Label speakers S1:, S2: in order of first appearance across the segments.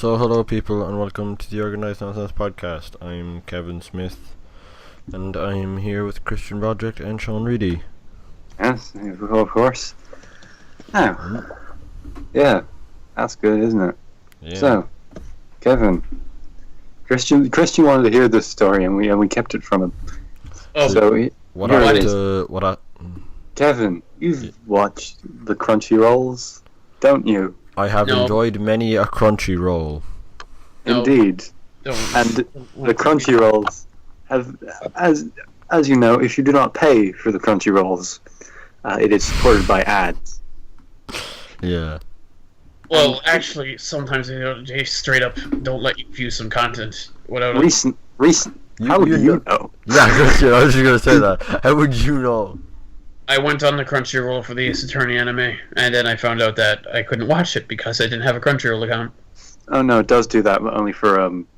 S1: So hello people and welcome to the Organised podcast. I'm Kevin Smith and I'm here with Christian Roderick and Sean Reedy.
S2: Yes, of course. Oh, yeah, that's good, isn't it?
S1: Yeah.
S2: So, Kevin, Christian wanted to hear this story, and we kept it from him.
S3: Oh,
S2: So, Kevin, you've watched the Crunchy Rolls, don't you?
S1: I have
S3: No.
S1: enjoyed many a crunchy roll.
S3: No.
S2: Indeed.
S3: don't.
S2: And the Crunchy Rolls have, as you know, if you do not pay for the Crunchy Rolls, it is supported by ads.
S1: Yeah.
S3: Well, actually, sometimes they straight up don't let you view some content without.
S2: Recent. How would you know?
S1: Yeah, I was just gonna say that. How would you know?
S3: I went on the Crunchyroll for the Ace Attorney anime, and then I found out that I couldn't watch it because I didn't have a Crunchyroll account.
S2: Oh no, it does do that, but only for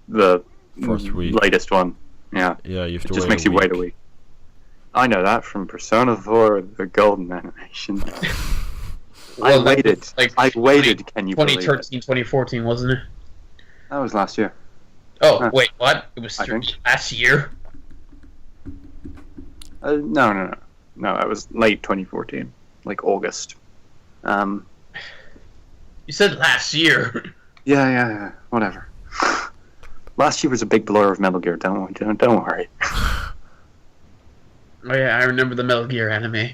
S2: the
S1: First week.
S2: latest one. Yeah,
S1: Yeah, you have
S2: it
S1: to
S2: just
S1: wait
S2: makes
S1: a
S2: you
S1: week.
S2: wait a week. I know that from Persona 4, the golden animation. I
S3: Well, that
S2: waited.
S3: was like
S2: I waited. Can you believe it?
S3: 2013, 2014, wasn't it?
S2: That was last year.
S3: Oh,
S2: Huh.
S3: wait, what? It was
S2: I think.
S3: last year?
S2: No. It was late 2014, like August.
S3: You said last year.
S2: Yeah. Whatever. Last year was a big blur of Metal Gear. Don't worry.
S3: Oh yeah, I remember the Metal Gear anime.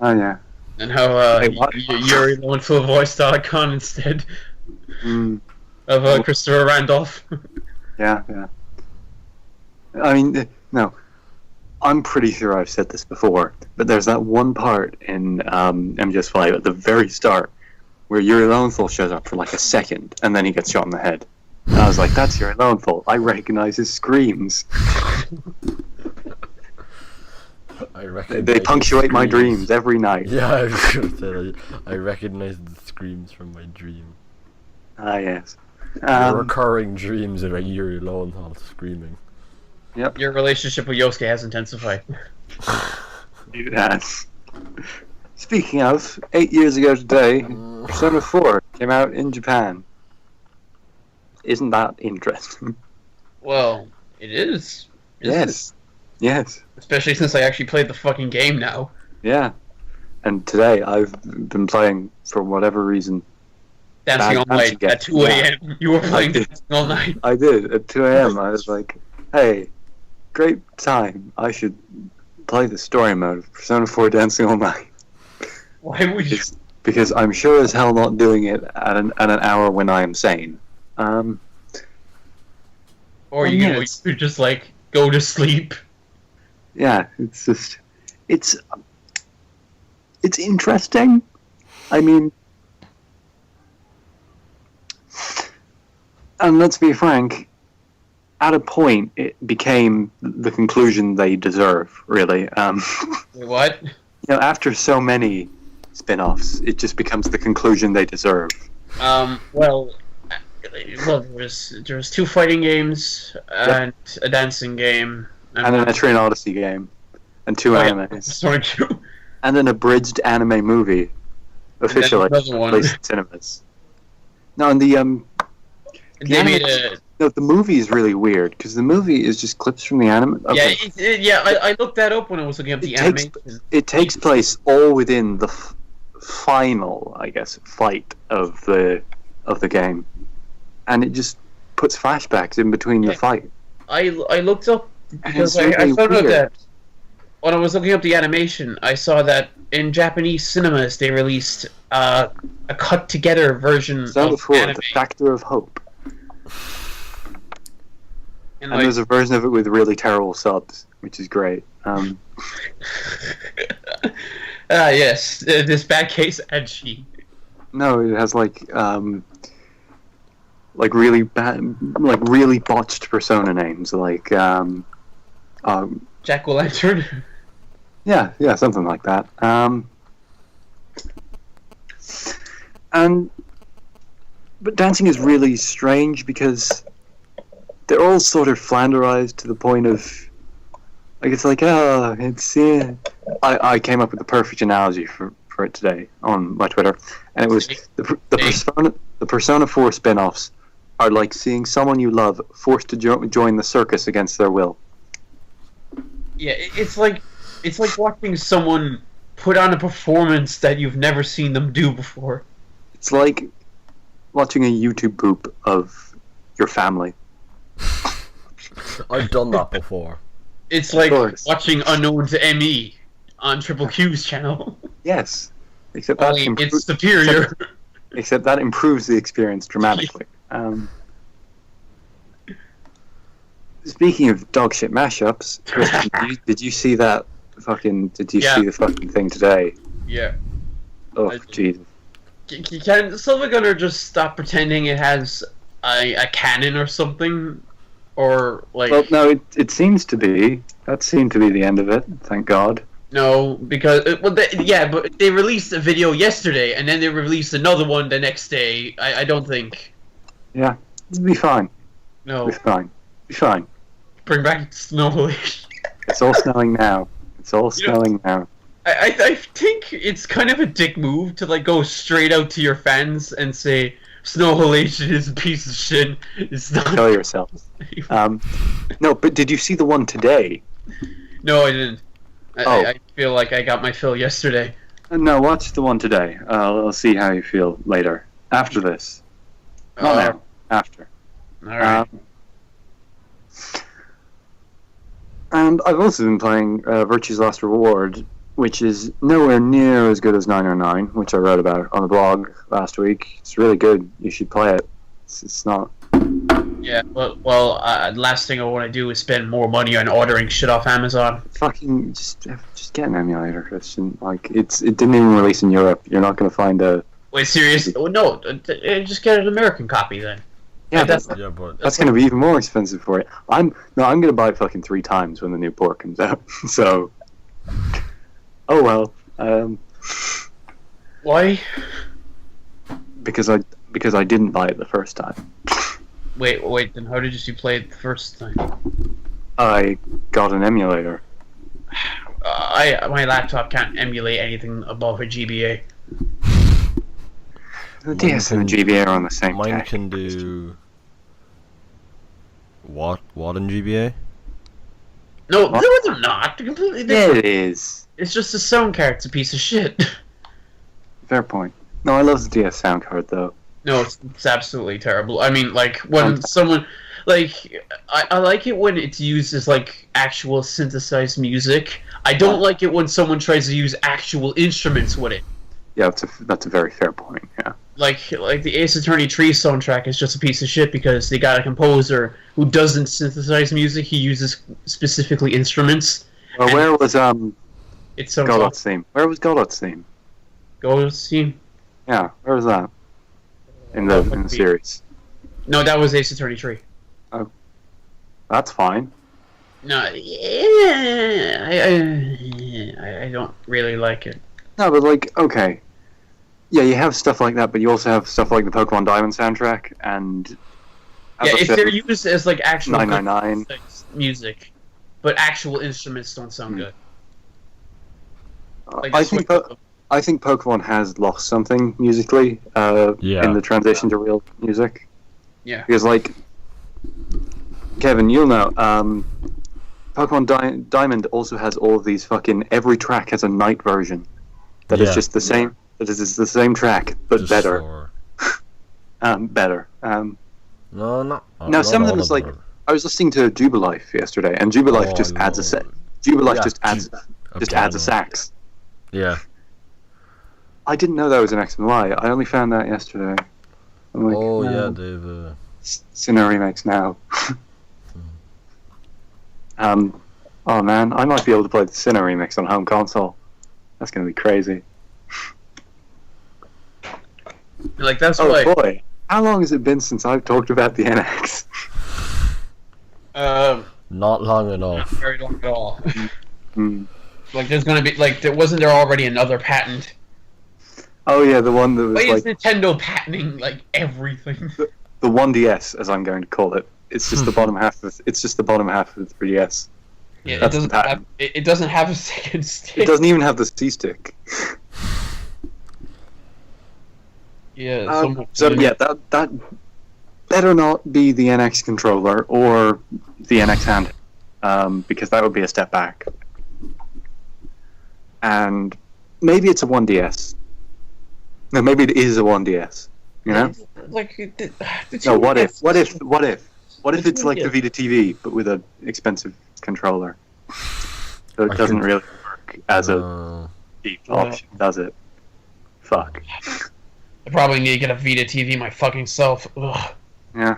S2: Oh yeah.
S3: And how
S2: Wait, what?
S3: Yuri went full voice Con instead
S2: Mm,
S3: of Christopher Randolph.
S2: yeah. I mean, no. I'm pretty sure I've said this before, but there's that one part in MGS5 at the very start where Yuri Lowenthal shows up for like a second, and then he gets shot in the head. And I was like, that's Yuri Lowenthal. I recognize his screams. They punctuate my dreams every night.
S1: Yeah, I was gonna say that. I recognize the screams from my dream.
S2: Ah, yes.
S1: Recurring dreams of a Yuri Lowenthal screaming.
S2: Yep.
S3: Your relationship with Yosuke has intensified.
S2: It has. Speaking of, 8 years ago today, Persona 4 came out in Japan. Isn't that interesting?
S3: Well, it is. isn't it?
S2: Yes.
S3: Especially since I actually played the fucking game now.
S2: Yeah. And today I've been playing, for whatever reason.
S3: Dancing all night
S2: Dancing
S3: at 2 a.m. You were playing
S2: did.
S3: dancing all night.
S2: I did, at 2 a.m. I was like, hey, great time. I should play the story mode of Persona 4 Dancing All Night.
S3: Why would you?
S2: Because I'm sure as hell not doing it at an hour when I am sane.
S3: Or
S2: well,
S3: you
S2: yes.
S3: could just like go to sleep.
S2: Yeah, it's just... It's interesting. I mean... And let's be frank, at a point, it became the conclusion they deserve, really.
S3: Wait, what?
S2: After so many spin-offs, it just becomes the conclusion they deserve.
S3: Well, there was 2 fighting games and a dancing game.
S2: And an Etrian Odyssey game. And 2 animes.
S3: Sorry, 2.
S2: And an abridged anime movie. Officially.
S3: another one.
S2: Released in cinemas. No, and the
S3: They made a...
S2: No, the movie is really weird, because the movie is just clips from the anime. Okay.
S3: Yeah, I looked that up when I was looking up the animation.
S2: It takes place all within the final, I guess, fight of the game, and it just puts flashbacks in between the fight.
S3: I looked up because
S2: And it's
S3: I
S2: really
S3: found out
S2: weird.
S3: that when I was looking up the animation, I saw that in Japanese cinemas they released a cut together version
S2: Persona
S3: of
S2: 4,
S3: anime.
S2: The Factor of Hope,
S3: And
S2: and there's a version of it with really terrible subs, which is great.
S3: Yes, this bad case edgy.
S2: No, it has like really bad, like really botched Persona names, like
S3: Jack O'Lantern.
S2: yeah, something like that. But dancing is really strange because they're all sort of flanderized to the point of, like, it's like, I came up with the perfect analogy for it today on my Twitter, and it was the the Persona 4 spin-offs are like seeing someone you love forced to join the circus against their will.
S3: Yeah, it's like watching someone put on a performance that you've never seen them do before.
S2: It's like watching a YouTube poop of your family.
S1: I've done that before.
S3: It's like watching Unknown to ME on Triple Q's channel.
S2: Yes, except that
S3: it's superior.
S2: Except that improves the experience dramatically. Speaking of dog shit mashups, Christian, did you see that fucking? Did you see the fucking thing today?
S3: Yeah.
S2: Oh Jesus!
S3: Can Silver Gunner just stop pretending it has a cannon or something, or like?
S2: Well, no, it seems to be. That seemed to be the end of it. Thank God.
S3: No, because but they released a video yesterday, and then they released another one the next day. I don't think.
S2: Yeah, it'll be fine.
S3: No,
S2: it'll be fine. Be fine.
S3: Bring back snow.
S2: It's all snowing now. It's all snowing now.
S3: I think it's kind of a dick move to like go straight out to your fans and say Snow Halation is a piece of shit. It's not.
S2: Kill yourselves. No, but did you see the one today?
S3: No, I didn't. I feel like I got my fill yesterday.
S2: No, watch the one today. I'll see how you feel later. After this. Not now. After.
S3: Alright.
S2: And I've also been playing Virtue's Last Reward, which is nowhere near as good as 909, which I wrote about on the blog last week. It's really good. You should play it. It's not...
S3: Yeah, well, last thing I want to do is spend more money on ordering shit off Amazon.
S2: Fucking just get an emulator, Christian. Like it didn't even release in Europe. You're not going to find a.
S3: Wait, serious? Oh, no, just get an American copy then.
S2: Yeah,
S3: that's
S2: going to be even more expensive for it. I'm going to buy it fucking 3 times when the new port comes out. So, oh well.
S3: Why?
S2: Because I didn't buy it the first time.
S3: Wait, then how did you play it the first time?
S2: I got an emulator.
S3: My laptop can't emulate anything above a GBA.
S2: The DS and the GBA are on the same
S1: Mine
S2: tech.
S1: can do... What in GBA?
S3: No, they're not. They're completely different.
S2: Yeah, it is.
S3: It's just the sound card's a piece of shit.
S2: Fair point. No, I love the DS sound card, though.
S3: No, it's absolutely terrible. I mean, like, when someone... Like, I like it when it's used as, like, actual synthesized music. I don't like it when someone tries to use actual instruments with it.
S2: Yeah, that's a very fair point, yeah.
S3: Like the Ace Attorney Tree soundtrack is just a piece of shit because they got a composer who doesn't synthesize music, he uses specifically instruments.
S2: Well, where was,
S3: it's so
S2: Godot's theme? Where was Godot's theme?
S3: Godot's theme?
S2: Yeah, where was that? In the series?
S3: No, that was Ace Attorney Tree.
S2: Oh. That's fine.
S3: No, yeah, I don't really like it.
S2: No, but like, okay. Yeah, you have stuff like that, but you also have stuff like the Pokemon Diamond soundtrack, and...
S3: Yeah, if they're used as like actual
S2: 999
S3: music, but actual instruments don't sound good. Like,
S2: I think Pokemon has lost something musically in the transition to real music.
S3: Yeah.
S2: Because, like, Kevin, you'll know, Pokemon Diamond also has all of these fucking... Every track has a night version that is just the same. That is the same track, but just better. Better.
S1: No, not.
S2: Now, some of them is like... I was listening to Jubilife yesterday, and Jubilife just adds a set. Jubilife just adds a sax.
S1: Yeah.
S2: I didn't know that was an X and Y. I only found that yesterday. I'm like,
S1: yeah, they've...
S2: Sinnoh remakes now. Oh man, I might be able to play the Sinnoh remix on home console. That's gonna be crazy.
S3: Like, that's
S2: why... boy, how long has it been since I've talked about the NX?
S1: Not long enough.
S3: Not very long at all. Like, there's gonna be, like, wasn't there already another patent?
S2: Oh yeah, the one that was
S3: Why is Nintendo patenting, like, everything?
S2: The 1DS, as I'm going to call it. It's just the bottom half of it's just the bottom half of the 3DS.
S3: Yeah, it doesn't have a second stick.
S2: It doesn't even have the C stick.
S3: Yeah.
S2: So yeah, that better not be the NX controller or the NX hand, because that would be a step back. And maybe it's a 1DS. No, maybe it is a 1DS. You know?
S3: Like,
S2: No, what if it's like the Vita TV, but with an expensive controller? So it doesn't really work as a cheap option, does it? Fuck.
S3: I probably need to get a Vita TV my fucking self. Ugh.
S2: Yeah.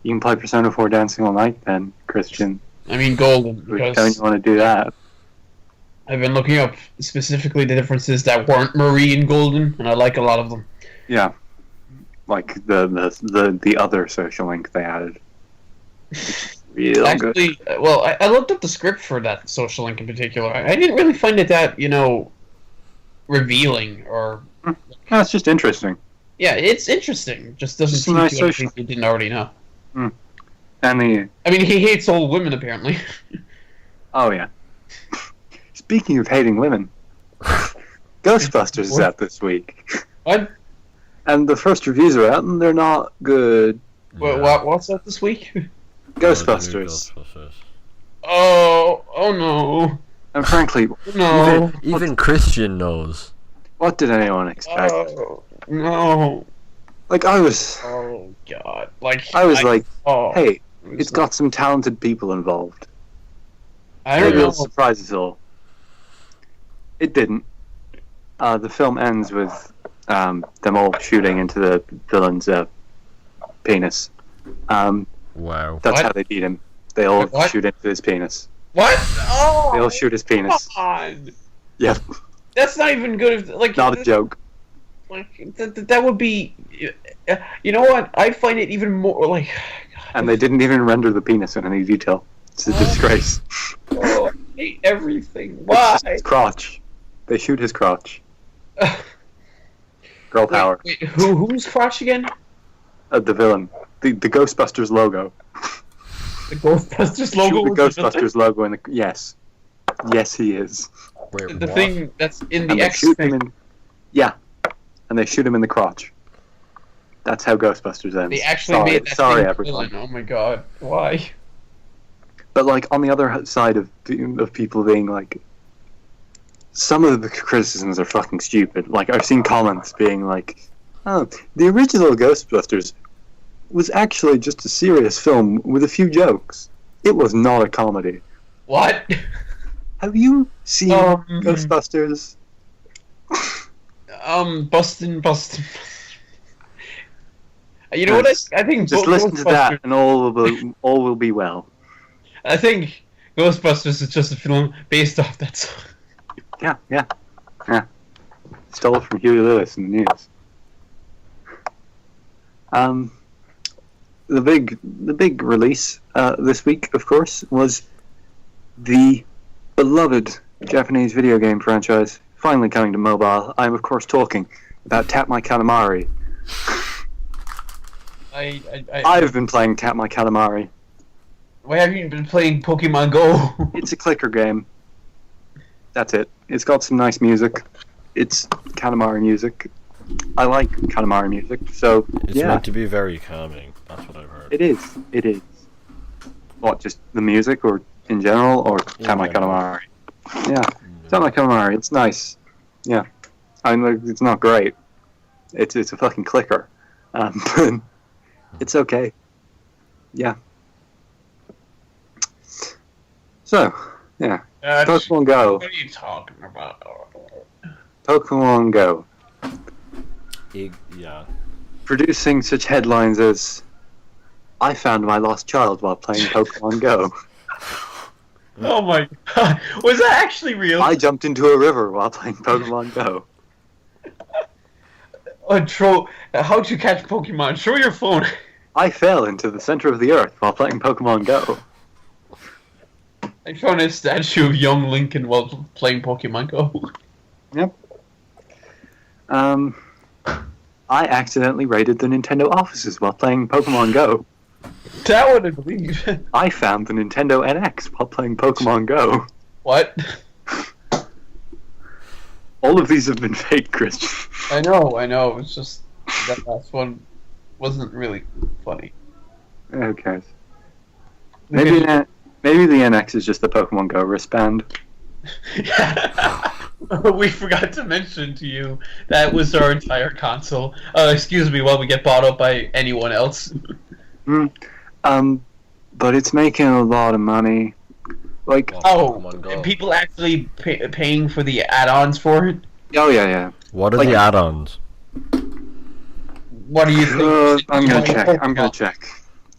S2: You can play Persona 4 Dancing All Night then, Christian.
S3: I mean, golden.
S2: Don't you want to do that?
S3: I've been looking up specifically the differences that weren't Marie and Golden, and I like a lot of them.
S2: Yeah. Like the other social link they added. Real
S3: Actually,
S2: good.
S3: well, I looked up the script for that social link in particular. I didn't really find it that, revealing or...
S2: No, it's just interesting.
S3: Yeah, it's interesting. Just doesn't
S2: It's a
S3: teach
S2: nice
S3: you anything
S2: social-
S3: you didn't already know.
S2: And the...
S3: I mean, he hates old women, apparently.
S2: Oh, yeah. Speaking of hating women, Ghostbusters is out this week.
S3: What?
S2: And the first reviews are out, and they're not good.
S3: What's that this week?
S2: Ghostbusters.
S3: Oh no.
S2: And frankly,
S3: No.
S1: Even Christian knows.
S2: what did anyone expect?
S3: Oh, no.
S2: Like, I was
S3: God.
S2: like,
S3: Oh,
S2: hey, it's got some talented people involved.
S3: I
S2: Maybe
S3: don't know.
S2: it'll surprise us all. It didn't. The film ends with them all shooting into the villain's penis.
S1: Wow.
S2: That's
S3: What?
S2: how they beat him. They all
S3: What?
S2: shoot into his penis.
S3: What? Oh,
S2: They all shoot his penis.
S3: come on.
S2: Yep,
S3: That's not even good.
S2: not a joke.
S3: That would be. You know what? I find it even more like.
S2: And they didn't even render the penis in any detail. It's a disgrace.
S3: Oh, I hate everything.
S2: It's
S3: Why?
S2: just his crotch. They shoot his crotch. Girl power.
S3: Wait, who's crotch again?
S2: The villain. The Ghostbusters logo.
S3: The Ghostbusters logo.
S2: Shoot the Ghostbusters logo in the... Yes. Yes, he is.
S1: Wait,
S3: The
S1: what?
S3: thing that's in
S2: And
S3: the
S2: they
S3: X
S2: shoot
S3: thing.
S2: him in... Yeah. And they shoot him in the crotch. That's how Ghostbusters ends.
S3: They actually made that
S2: sorry,
S3: thing
S2: everyone.
S3: villain. Oh my god. Why?
S2: But like on the other side of people being like, some of the criticisms are fucking stupid. Like I've seen comments being like, "Oh, the original Ghostbusters was actually just a serious film with a few jokes. It was not a comedy."
S3: What?
S2: Have you seen Ghostbusters?
S3: Bustin'. You know what? I think
S2: Just listen to that, and all will be well.
S3: I think Ghostbusters is just a film based off that song.
S2: Yeah. Stole it from Huey Lewis in the news. The big release this week, of course, was the beloved Japanese video game franchise finally coming to mobile. I'm of course talking about Tap My Katamari. I've been playing Tap My Katamari.
S3: Why have you been playing Pokemon Go?
S2: It's a clicker game. That's it. It's got some nice music. It's Katamari music. I like Katamari music, so
S1: It's
S2: yeah.
S1: meant to be very calming. That's what I've heard.
S2: It is. It is. What, just the music, or in general, or Tap My
S1: general.
S2: Katamari? Yeah, Tap My Katamari. It's nice. Yeah, I mean, it's not great. It's a fucking clicker, but it's okay. Yeah. So, yeah, Pokemon Go.
S3: What are you talking about?
S2: Pokemon Go.
S1: Yeah.
S2: Producing such headlines as, "I found my lost child while playing Pokemon Go."
S3: Oh my god. Was that actually real?
S2: "I jumped into a river while playing Pokemon Go."
S3: How to catch Pokemon? Show your phone.
S2: "I fell into the center of the earth while playing Pokemon Go."
S3: I found a statue of young Lincoln while playing Pokemon Go.
S2: Yep. "I accidentally raided the Nintendo offices while playing Pokemon Go."
S3: That would I believe.
S2: "I found the Nintendo NX while playing Pokemon Go."
S3: What?
S2: All of these have been fake, Christian.
S3: I know. It's just That last one wasn't really funny.
S2: Who cares? Maybe the NX is just the Pokemon Go wristband.
S3: We forgot to mention to you that was our entire console. Excuse me while we get bought up by anyone else.
S2: But it's making a lot of money. Like,
S3: and people actually paying for the add-ons for it?
S2: Oh, yeah.
S1: What are the add-ons?
S3: What do you think?
S2: I'm gonna check.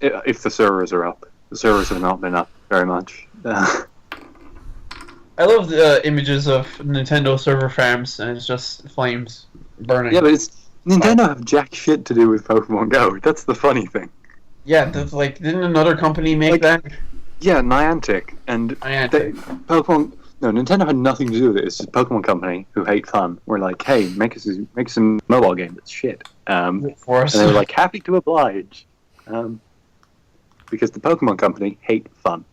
S2: If the servers are up. The servers have not been up very much.
S3: I love the images of Nintendo server farms, and it's just flames burning.
S2: Yeah, but Nintendo have jack shit to do with Pokemon Go. That's the funny thing.
S3: Yeah, that's like, didn't another company make that?
S2: Yeah, Niantic. And Nintendo had nothing to do with it. It's just a Pokemon company who hate fun. We're like, hey, make us a mobile game that's shit. And they were like, happy to oblige. Because the Pokemon company hate fun.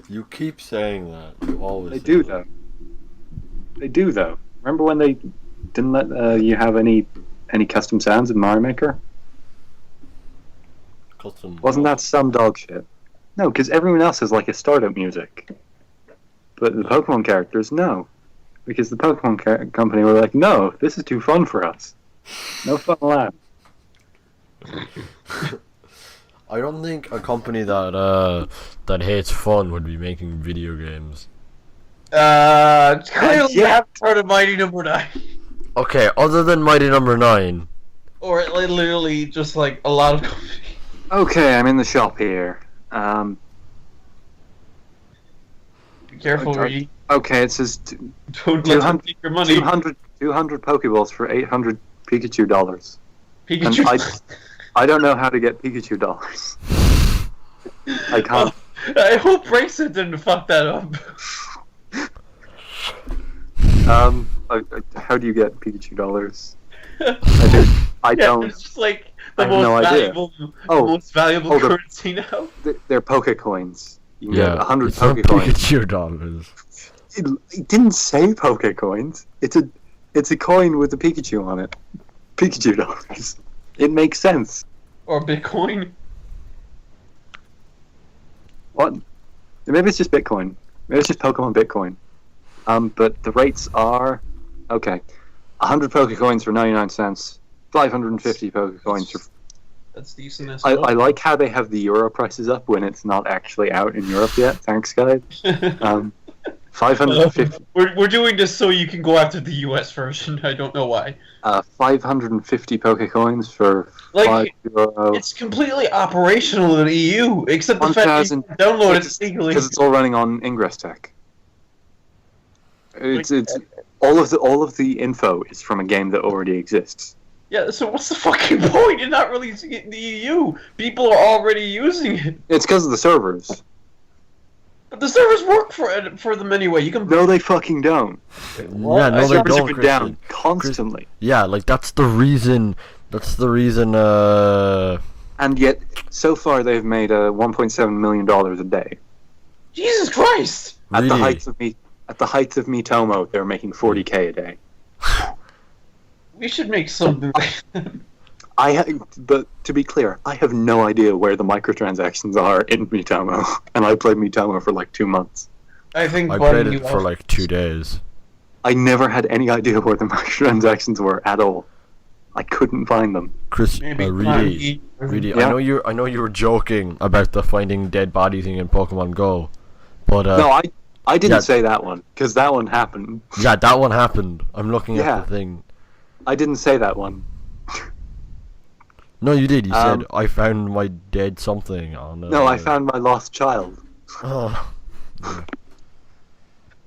S1: You keep saying that. You always.
S2: They do though. They do though. Remember when they didn't let you have any custom sounds in Mario Maker? Wasn't that some dog shit? No, because everyone else has like a startup music, but the Pokemon characters no, because the Pokemon company were like, no, this is too fun for us. No fun allowed.
S1: I don't think a company that hates fun would be making video games.
S3: Clearly you haven't heard of Mighty Number 9.
S1: Okay, other than Mighty Number 9.
S3: Or literally just like a lot of companies.
S2: Okay, I'm in the shop here.
S3: Be careful, Reedy.
S2: Okay, it says
S3: Don't let them take your money.
S2: 200 Pokeballs for $800 Pikachu dollars.
S3: Pikachu.
S2: I don't know how to get Pikachu dollars. I can't.
S3: I hope Brexit didn't fuck that up.
S2: How do you get Pikachu dollars? I don't.
S3: It's just like the most valuable currency now.
S2: They're Poke Coins. You can get 100
S1: it's
S2: Poke Coins.
S1: Pikachu dollars.
S2: It didn't say Poke Coins. It's a coin with a Pikachu on it. Pikachu dollars. It makes sense.
S3: Or Bitcoin.
S2: What? Maybe it's just Bitcoin. Maybe it's just Pokemon Bitcoin. But the rates are okay. 100 Pokecoins for 99 cents. 550 Pokecoins for.
S3: That's decent.
S2: I like how they have the euro prices up when it's not actually out in Europe yet. Thanks, guys. 550.
S3: We're doing this so you can go after the US version. I don't know why.
S2: 550 Pokecoins for €5.
S3: It's completely operational in the EU, except the fact that you can download it legally.
S2: Because it's all running on Ingress Tech. It's all of the info is from a game that already exists.
S3: Yeah, so what's the fucking point in not releasing it in the EU? People are already using it.
S2: It's because of the servers.
S3: But the servers work for them anyway. You can.
S2: No, they fucking don't.
S1: Yeah, no, they
S2: servers
S1: don't.
S2: have been down constantly.
S1: Yeah, like that's the reason.
S2: And yet, so far they've made $1.7 million a day.
S3: Jesus Christ!
S1: Really?
S2: At the height of Miitomo, they're making $40K a day.
S3: We should make something like that.
S2: But to be clear, I have no idea where the microtransactions are in Miitomo, and I played Miitomo for like 2 months.
S3: I
S1: played it for like 2 days.
S2: I never had any idea where the microtransactions were at all. I couldn't find them.
S1: Chris, really, yeah. I know you were joking about the finding dead body thing in Pokemon Go, but
S2: no, I didn't say that one because that one happened.
S1: Yeah, that one happened. I'm looking at the thing.
S2: I didn't say that one.
S1: No, you did. You said I found my dead something on.
S2: No, I found my lost child.
S1: Oh. Yeah.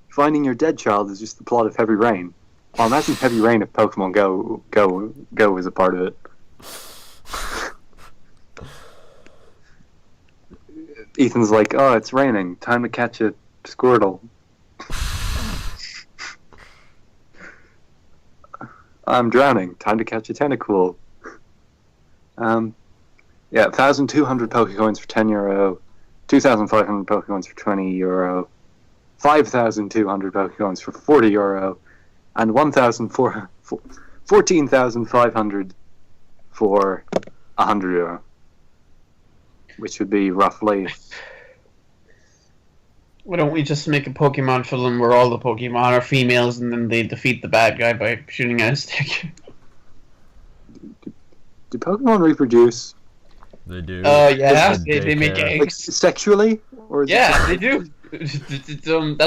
S2: Finding your dead child is just the plot of Heavy Rain. Well, imagine Heavy Rain if Pokemon Go was a part of it. Ethan's like, oh, it's raining. Time to catch a Squirtle. I'm drowning. Time to catch a Tentacool. 1,200 Pokecoins for €10, 2,500 Pokecoins for €20, 5,200 Pokecoins for €40, and 14,500 for €100, which would be roughly.
S3: Why don't we just make a Pokemon film where all the Pokemon are females and then they defeat the bad guy by shooting at a stick?
S2: Do Pokemon reproduce?
S1: They do.
S3: Yeah,
S1: It's
S3: they make
S1: daycare.
S2: Like
S3: eggs.
S2: sexually? Or is
S3: Yeah, they do. Isn't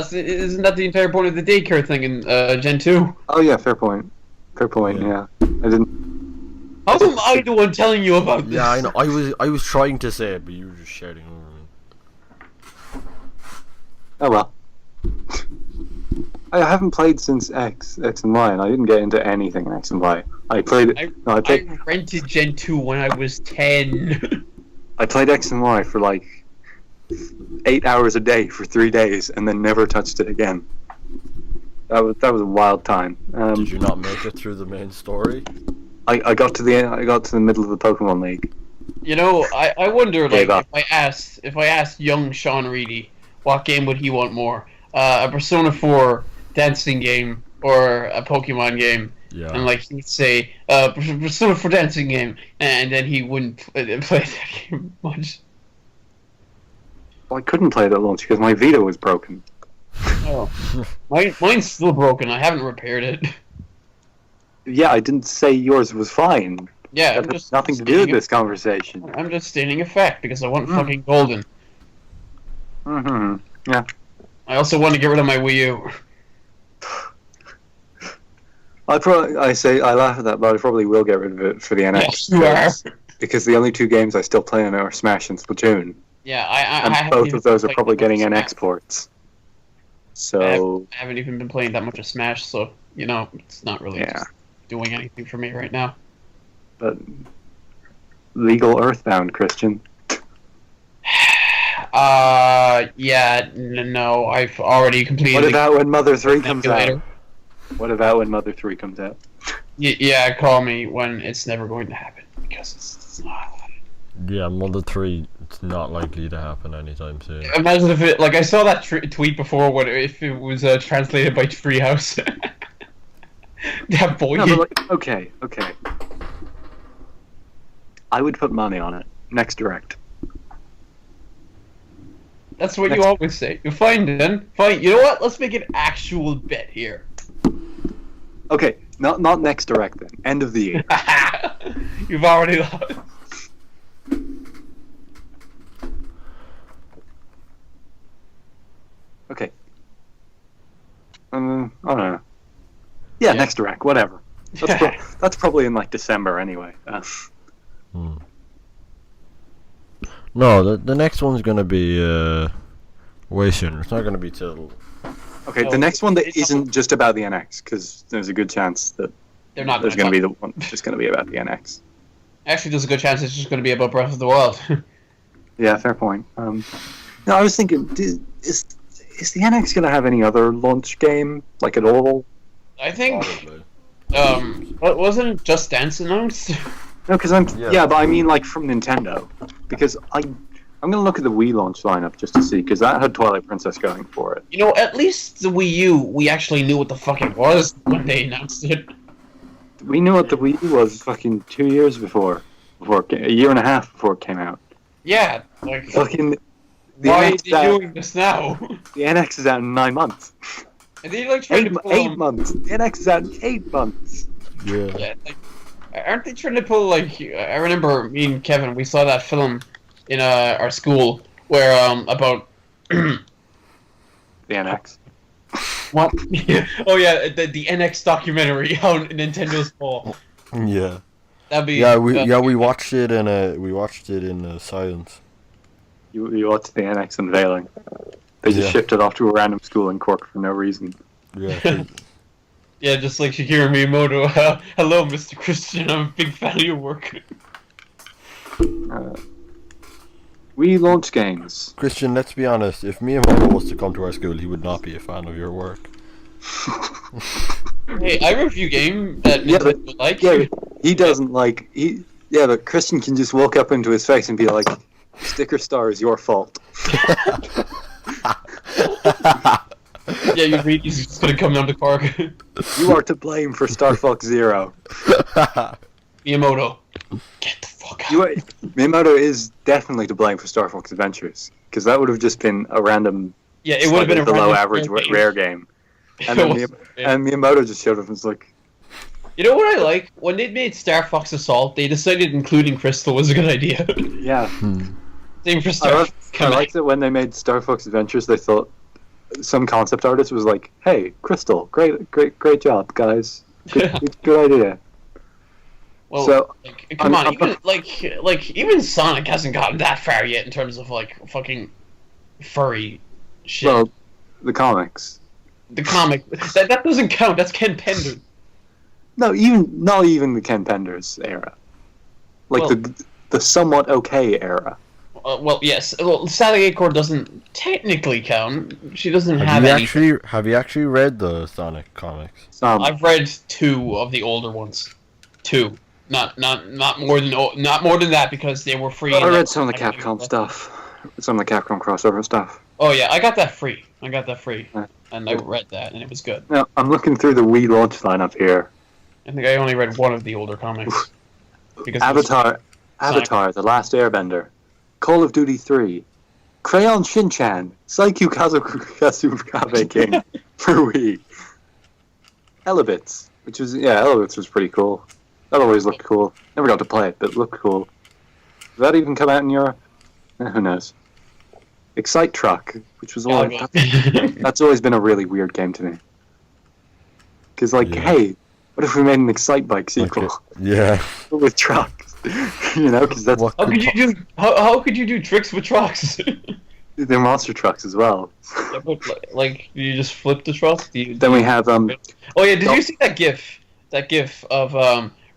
S3: that the entire point of the daycare thing in Gen 2?
S2: Oh yeah, fair point. Fair point.
S1: Yeah.
S2: Yeah, I didn't.
S3: How am I the one telling you about this?
S1: Yeah, I know. I was trying to say it, but you were just shouting over me.
S2: Oh well. I haven't played since X and Y, and I didn't get into anything in X and Y. I played it.
S3: I
S2: I
S3: rented Gen 2 when I was 10.
S2: I played X and Y for like 8 hours a day for 3 days, and then never touched it again. That was a wild time.
S1: Did you not make it through the main story?
S2: I got to the end. I got to the middle of the Pokemon League.
S3: You know, I wonder, like,
S2: Gave up.
S3: if I asked young Sean Reedy what game would he want more, a Persona 4 dancing game or a Pokemon game,
S1: Yeah.
S3: and like he'd say Persona 4 dancing game, and then he wouldn't play that game much.
S2: Well, I couldn't play it at launch because my Vita was broken.
S3: Oh, mine's still broken. I haven't repaired it.
S2: Yeah, I didn't say yours was fine.
S3: Yeah,
S2: That has nothing to do with this conversation.
S3: I'm just stating a fact because I want fucking golden.
S2: Mm-hmm. Yeah.
S3: I also want to get rid of my Wii U.
S2: I laugh at that, but I probably will get rid of it for the NX.
S3: Yes, you are.
S2: Because the only two games I still play on it are Smash and Splatoon,
S3: Yeah,
S2: and
S3: I haven't
S2: both
S3: even
S2: of those are
S3: played
S2: probably
S3: that much
S2: getting
S3: Smash.
S2: NX ports. So
S3: I haven't even been playing that much of Smash, so you know it's not really
S2: yeah,
S3: just doing anything for me right now.
S2: but legal Earthbound, Christian.
S3: Yeah, no, I've already completed.
S2: What
S3: the
S2: about when Mother 3 comes
S3: emulator.
S2: out? What about when Mother 3 comes out?
S3: Yeah, call me when it's never going to happen because it's not.
S1: Yeah, Mother 3, it's not likely to happen anytime soon.
S3: Imagine if it, like, I saw that tweet before. If it was translated by Treehouse. That boy.
S2: No, but like, okay. I would put money on it. Next Direct.
S3: That's what you always say. You find then. Fine. You know what? Let's make an actual bet here.
S2: Okay, not next Direct then. End of the year.
S3: You've already lost.
S2: Okay. I don't know. Yeah, next Direct, whatever. That's probably in like December anyway.
S1: No, the next one's gonna be way sooner. It's not gonna be till.
S2: Okay,
S3: No,
S2: the next one that
S3: it's
S2: isn't just about the NX, because there's a good chance that
S3: They're not.
S2: there's going to be the one that's just going to be about the NX.
S3: Actually, there's a good chance it's just going to be about Breath of the Wild.
S2: Yeah, fair point. No, I was thinking, is the NX going to have any other launch game, like at all?
S3: I think.
S1: Probably.
S3: Wasn't Just Dance announced?
S2: No, because
S1: Yeah.
S2: but I mean like from Nintendo, because I'm going to look at the Wii launch lineup just to see, because that had Twilight Princess going for it.
S3: You know, at least the Wii U, we actually knew what the fuck it was when they announced it.
S2: We knew what the Wii U was fucking 2 years before a year and a half before it came out.
S3: Yeah, like,
S2: Fucking
S3: why are
S2: NX
S3: they
S2: is out-
S3: doing this now?
S2: The NX is out in 9 months.
S3: Are they like trying to pull
S2: 8 months. The NX is out in 8 months.
S1: Yeah.
S3: Yeah, like, aren't they trying to pull, like, I remember me and Kevin, we saw that film in our school where, about...
S2: The NX.
S3: What? Oh yeah, the NX documentary on Nintendo's fall.
S1: Yeah.
S3: That'd be...
S1: we watched it in silence.
S2: You watched the NX unveiling. They just
S1: Yeah.
S2: shipped it off to a random school in Cork for no reason.
S1: Yeah.
S3: Yeah, just like Shigeru Miyamoto. Hello, Mr. Christian. I'm a big fan of your work.
S2: We launch games.
S1: Christian, let's be honest. If Miyamoto was to come to our school, he would not be a fan of your work.
S3: Hey, I review game that
S2: Yeah,
S3: Nintendo
S2: but-
S3: like.
S2: Yeah, he doesn't like. Yeah, but Christian can just walk up into his face and be like, "Sticker Star is your fault."
S3: Yeah, you read. He's just gonna come down to Cork.
S2: You are to blame for Star Fox Zero.
S3: Miyamoto, get the fuck out.
S2: Miyamoto is definitely to blame for Star Fox Adventures, because that would have just been a random,
S3: Yeah, it would have been a
S2: below
S3: random
S2: average rare game. And
S3: It
S2: then
S3: was-
S2: and Miyamoto just showed up and was like,
S3: You know what I like? When they made Star Fox Assault, they decided including Crystal was a good idea.
S2: yeah.
S3: Same for Star Fox
S2: I
S3: Command.
S2: liked that when they made Star Fox Adventures, they thought some concept artist was like, "Hey, Crystal, great job, guys. Good idea."
S3: Well,
S2: So,
S3: like, come on,
S2: I'm-
S3: even even Sonic hasn't gotten that far yet in terms of like fucking furry shit.
S2: well, the comics.
S3: The comic that doesn't count. That's Ken Penders.
S2: No, not even the Ken Penders era. Like
S3: Well-
S2: the somewhat okay era.
S3: Well, yes. Well, Sally Acorn doesn't technically count. She doesn't have
S1: Have you
S3: any.
S1: actually read the Sonic comics?
S3: I've read 2 of the older ones. 2. Not more than that because they were free.
S2: I
S3: and
S2: read some of the
S3: I didn't
S2: Capcom
S3: even-
S2: stuff. Some of the Capcom crossover stuff.
S3: Oh yeah, I got that free.
S2: Yeah.
S3: And I read that, and it was good.
S2: Now, I'm looking through the Wii launch lineup here.
S3: I think I only read one of the older comics. Because it was-
S2: Avatar, The Last Airbender, Call of Duty 3, Crayon Shin-Chan, Saikyu Kazukabe King for Wii, Elebits, Elebits was pretty cool. That always looked cool. Never got to play it, but it looked cool. Did that even come out in Europe? Who knows? Excite Truck, which was always, that's always been a really weird game to me. Because, like,
S1: Yeah.
S2: hey, what if we made an Excite Bike sequel
S1: Yeah.
S2: with trucks? You know, because that's
S1: What
S3: How could you do? How could you do tricks with trucks?
S2: they're monster trucks as well.
S3: Yeah, but, like, you just flip the truck.
S2: Then we have
S3: Oh yeah, did you see that GIF? That GIF of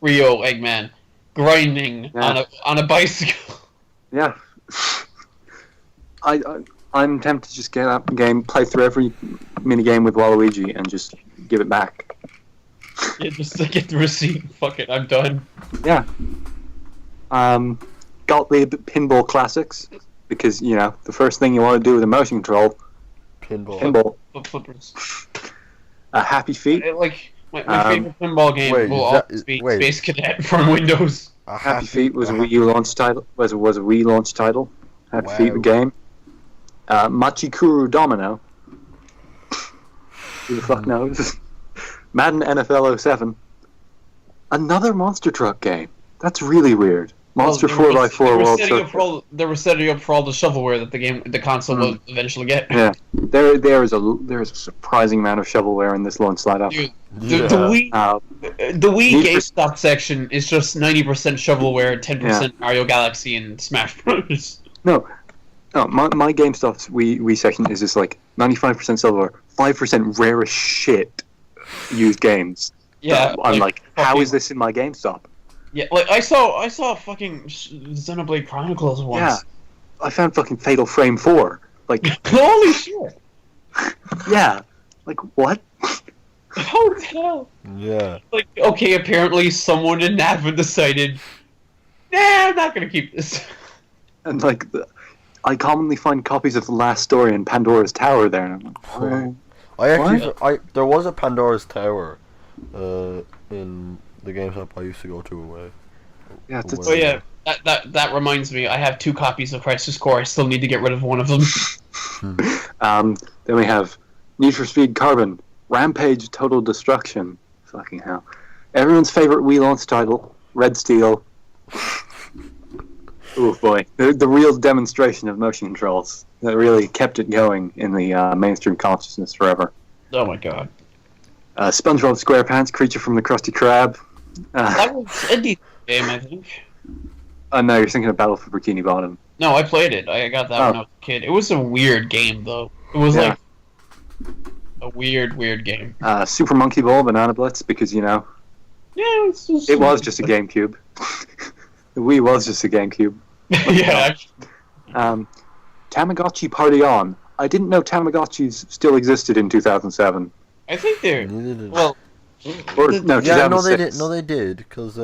S3: Rio Eggman grinding
S2: Yeah.
S3: on a bicycle.
S2: yeah. I'm tempted to just get up the game, play through every mini game with Waluigi, and just give it back.
S3: Yeah, just to get the receipt. Fuck it, I'm done.
S2: Yeah. Gottlieb Pinball Classics, because the first thing you want to do with a motion control, pinball.
S3: Flip flippers.
S2: Happy Feet.
S3: Like my favorite pinball game
S1: wait,
S3: will
S1: is
S3: always
S1: that-
S3: be
S1: wait.
S3: Space Cadet from Windows.
S2: Happy Feet was a Wii U launch title. Was a Wii launch title. Happy Feet the game. Machikuru Domino. Who the fuck knows? Madden NFL 07. Another Monster Truck game. That's really weird. Monster 4x4 World Truck.
S3: They were setting up for all the shovelware that the console will eventually get.
S2: Yeah, there is a surprising amount of shovelware in this launch lineup.
S3: Dude,
S1: Yeah.
S3: the Wii
S2: Need for-
S3: GameStop section is just 90% shovelware, 10% Mario Galaxy, and Smash Bros.
S2: No, my GameStop's Wii section is just like 95% silver, 5% rare as shit used games.
S3: Yeah,
S2: I'm like, how
S3: fucking-
S2: is this in my GameStop?
S3: Yeah, like I saw fucking Xenoblade Chronicles once.
S2: Yeah, I found fucking Fatal Frame 4. Like,
S3: Holy shit!
S2: yeah, like what?
S3: How the hell?
S1: Yeah.
S3: Like, okay, apparently someone in Nava decided, nah, I'm not gonna keep this.
S2: And like, I commonly find copies of The Last Story in Pandora's Tower there, and I'm like,
S1: Oh. There was a Pandora's Tower, in the GameStop I used to go to away.
S2: yeah, that's,
S3: Oh yeah, that reminds me. I have 2 copies of Crisis Core. I still need to get rid of one of them.
S2: Then we have Need for Speed Carbon, Rampage Total Destruction. Fucking hell. Everyone's favorite Wii launch title, Red Steel. Oh boy. The real demonstration of motion controls that really kept it going in the mainstream consciousness forever.
S3: Oh my god.
S2: SpongeBob SquarePants, Creature from the Krusty Krab.
S3: That was a decent game, I think.
S2: No, you're thinking of Battle for Bikini Bottom.
S3: No, I played it. I got that when I was a kid. It was a weird game, though. It was
S2: Yeah.
S3: like a weird game.
S2: Super Monkey Ball, Banana Blitz, because,
S3: Yeah,
S2: it was just a GameCube. The Wii was just a GameCube.
S3: yeah.
S2: Tamagotchi Party On. I didn't know Tamagotchis still existed in 2007.
S3: I think they're
S1: Neither did-
S3: well.
S2: Or,
S3: the-
S2: no,
S1: yeah,
S2: 2006.
S1: no, they did. No, they did. Because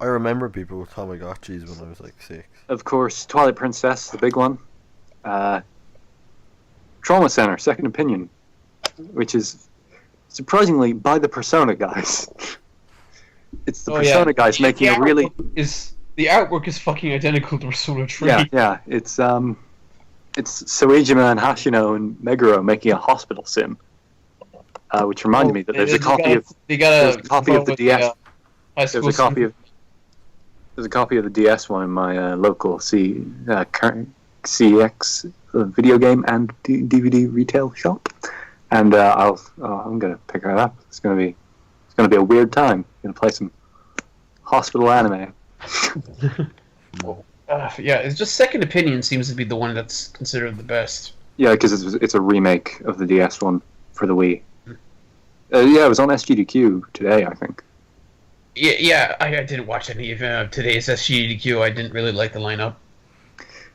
S1: I remember people with Tamagotchis when I was like 6.
S2: Of course, Twilight Princess, the big one. Trauma Center, Second Opinion, which is surprisingly by the Persona guys. It's the Persona guys making a really...
S3: The artwork is fucking identical to Persona 3.
S2: Yeah. It's Soejima and Hashino and Meguro making a hospital sim. Which reminded me that there's a copy of the DS. There's a copy of the DS one in my local CX video game and DVD retail shop, and I'm gonna pick that up. It's gonna be a weird time. I'm gonna play some hospital anime.
S3: It's just Second Opinion seems to be the one that's considered the best. Yeah,
S2: because it's a remake of the DS one for the Wii. It was on SGDQ today, I think.
S3: Yeah, I didn't watch any of today's SGDQ. I didn't really like the lineup.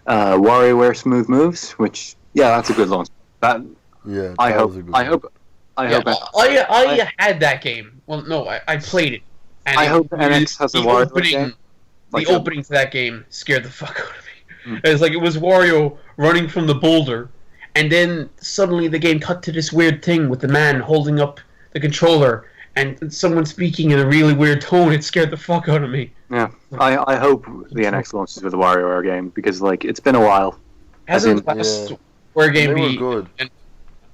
S2: WarioWare Smooth Moves, which that's a good launch. I
S3: had that game. Well, no, I played it. And
S2: I hope NX has a WarioWare game.
S3: The opening to that game scared the fuck out of me. It was like it was Wario running from the boulder, and then suddenly the game cut to this weird thing with the man holding up the controller and someone speaking in a really weird tone. It scared the fuck out of me.
S2: Yeah, I hope the NX launches with a WarioWare game because it's been a while.
S3: Hasn't the last Wario game
S1: been good?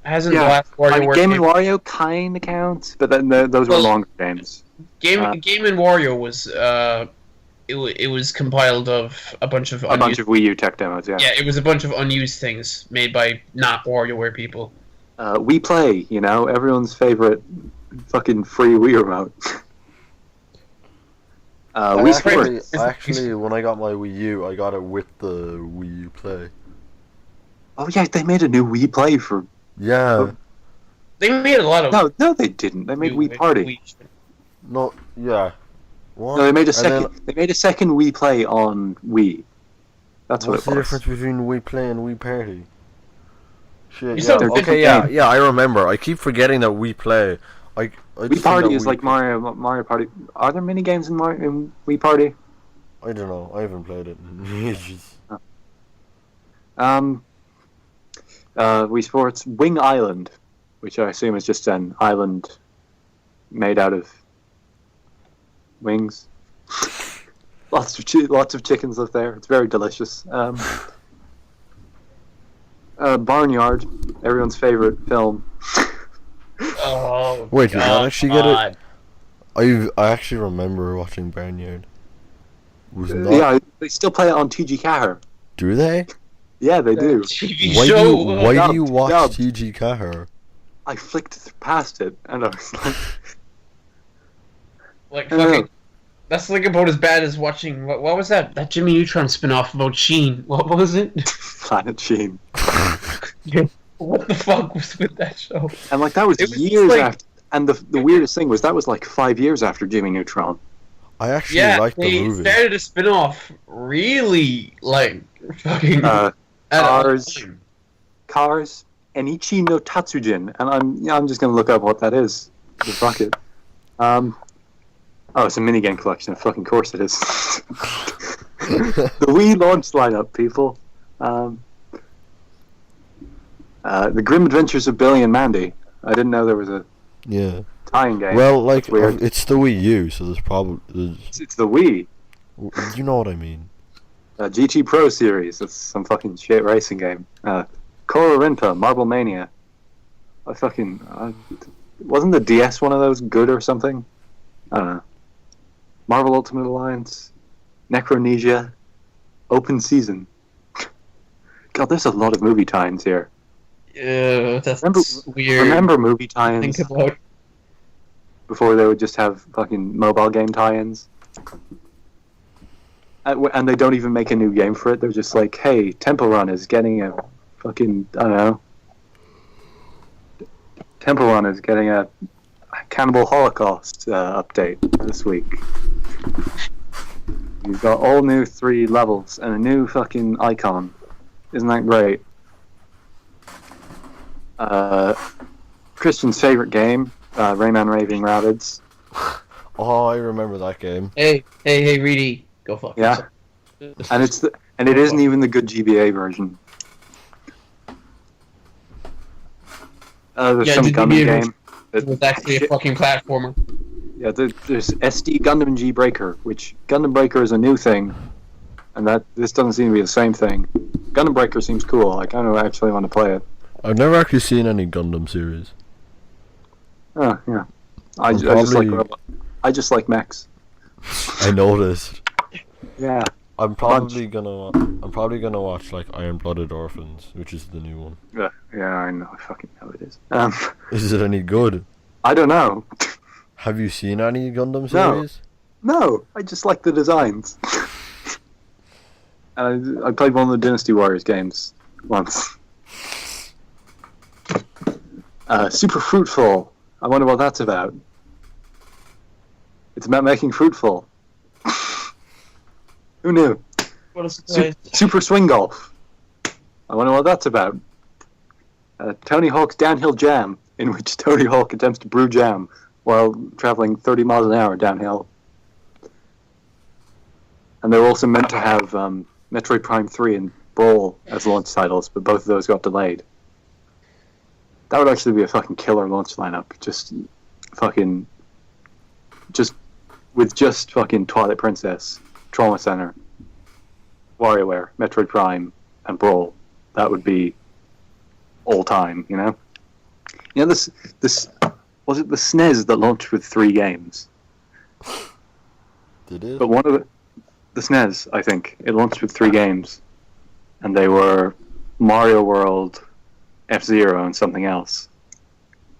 S3: Hasn't the last WarioWare
S2: Game and Wario kind of counts, but then those were longer games.
S3: Game and Wario was it was compiled of a bunch of
S2: Wii U tech demos. Yeah,
S3: it was a bunch of unused things made by not WarioWare people.
S2: We Play, everyone's favorite fucking free Wii remote.
S1: Actually, when I got my Wii U, I got it with the Wii U Play.
S2: Oh yeah, they made a new Wii Play for...
S1: Yeah.
S3: They made a lot of...
S2: No, they didn't. They made Wii Party.
S1: No, yeah. What?
S2: No, they made a second. They made a second Wii Play on Wii. That's what it was.
S1: What's the difference between Wii Play and Wii Party? Shit.
S2: Yeah,
S1: I remember. I keep forgetting that Wii Play.
S2: Wii Party is like Mario Party. Are there mini games in Wii Party?
S1: I don't know. I haven't played it in ages.
S2: Wii Sports Wing Island, which I assume is just an island made out of wings. Lots of chickens live there. It's very delicious. Barnyard, everyone's favorite film.
S3: Oh,
S1: wait, did I actually get it? I actually remember watching Barnyard.
S2: Yeah, they still play it on TG Caher.
S1: Do they?
S2: Yeah, they do.
S1: Why do you watch TG Caher?
S2: I flicked past it, and I was
S3: like fucking. That's like about as bad as watching. What was that? That Jimmy Neutron spin-off about Sheen. What was it?
S2: Planet Sheen.
S3: What the fuck was with that show?
S2: And that was years after. And the weirdest thing was that was 5 years after Jimmy Neutron.
S1: I actually liked the movie.
S3: They started a spin-off really fucking
S2: Cars Enichi no Tatsujin, and I'm just gonna look up what that is. The bucket. Oh, it's a minigame collection. Of fucking course it is. The Wii launch lineup, people. The Grim Adventures of Billy and Mandy. I didn't know there was a tie-in game.
S1: Well, it's the Wii U, so there's probably...
S2: It's the Wii.
S1: You know what I mean.
S2: GT Pro Series. That's some fucking shit racing game. Koro Rinpa, Marble Mania. Wasn't the DS one of those good or something? I don't know. Marvel Ultimate Alliance, Necronesia, Open Season. God, there's a lot of movie tie-ins here.
S3: That's weird.
S2: Remember movie tie-ins?
S3: Think about
S2: before they would just have fucking mobile game tie-ins? And they don't even make a new game for it. They're just like, hey, Temple Run is getting a fucking, I don't know. Temple Run is getting a Cannibal Holocaust update this week. You've got all new 3 levels and a new fucking icon. Isn't that great? Christian's favorite game, Rayman Raving Rabbids.
S1: Oh, I remember that game.
S3: Hey, Reedy, go fuck yourself.
S2: And it isn't even the good GBA version. There's
S3: Yeah,
S2: some
S3: did you
S2: Gundam
S3: be able
S2: game.
S3: It was actually a fucking platformer.
S2: Yeah, there's SD Gundam G Breaker, which Gundam Breaker is a new thing, and this doesn't seem to be the same thing. Gundam Breaker seems cool. I kind of actually want to play it.
S1: I've never actually seen any Gundam series.
S2: Oh yeah, I just like mechs.
S1: I noticed.
S2: Yeah.
S1: I'm probably gonna watch like Iron Blooded Orphans, which is the new one.
S2: Yeah, I know. I fucking know it is.
S1: Is it any good?
S2: I don't know.
S1: Have you seen any Gundam series?
S2: No, I just like the designs. And I played one of the Dynasty Warriors games once. Super Fruitful. I wonder what that's about. It's about making fruitful. Who knew?
S3: What a surprise.
S2: Super Swing Golf. I wonder what that's about. Tony Hawk's Downhill Jam, in which Tony Hawk attempts to brew jam while traveling 30 miles an hour downhill. And they were also meant to have Metroid Prime 3 and Brawl as launch titles, but both of those got delayed. That would actually be a fucking killer launch lineup. Just fucking Twilight Princess, Trauma Center, WarioWare, Metroid Prime, and Brawl. That would be all time, you know? You know, this was it the SNES that launched with 3 games?
S1: Did it?
S2: But one of the SNES, I think, it launched with 3 games, and they were Mario World, F-Zero, and something else.